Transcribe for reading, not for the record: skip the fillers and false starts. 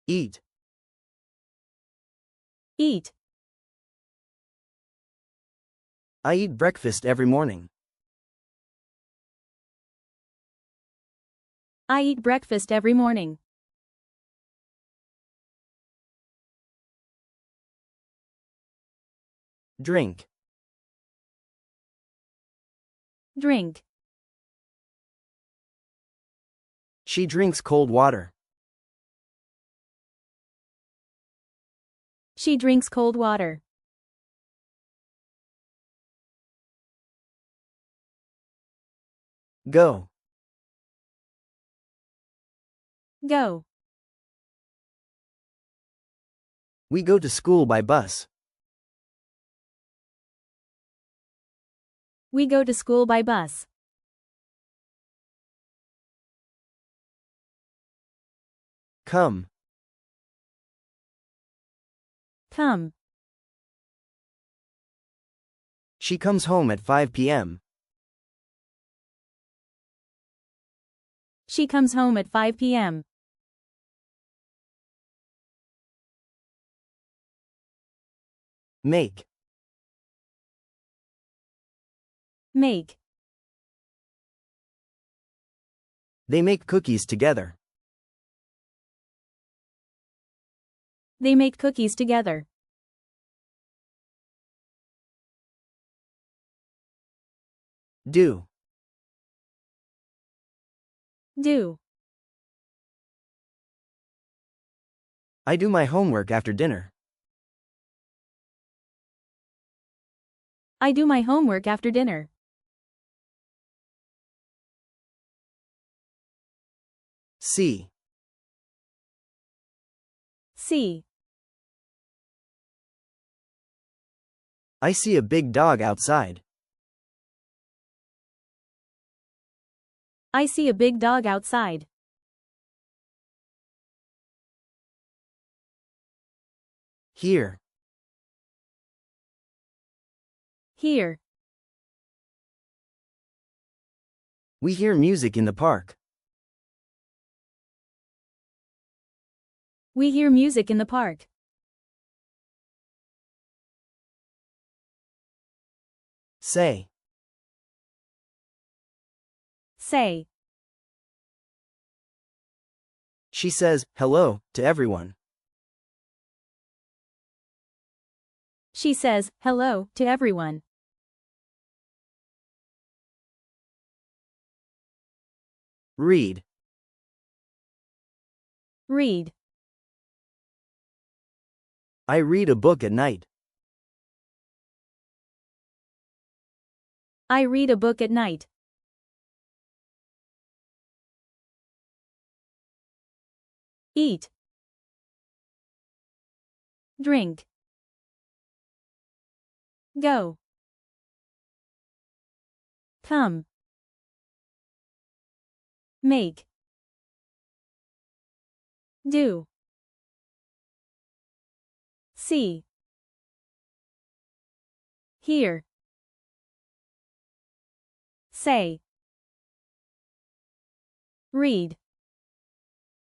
Eat. Eat. I eat breakfast every morning. I eat breakfast every morning. Drink. Drink. She drinks cold water. She drinks cold water. Go. Go. We go to school by bus. We go to school by bus. Come. Come. She comes home at 5 p.m. She comes home at 5 p.m. Make. Make. They make cookies together. They make cookies together. Do. Do. I do my homework after dinner. I do my homework after dinner. See. See. I see a big dog outside. I see a big dog outside. Here. Here. We hear music in the park. We hear music in the park. Say. Say. She says, hello, to everyone. She says, hello, to everyone. Read. Read. I read a book at night. I read a book at night. Eat. Drink. Go. Come. Make. Do. See. Hear. Say. Read.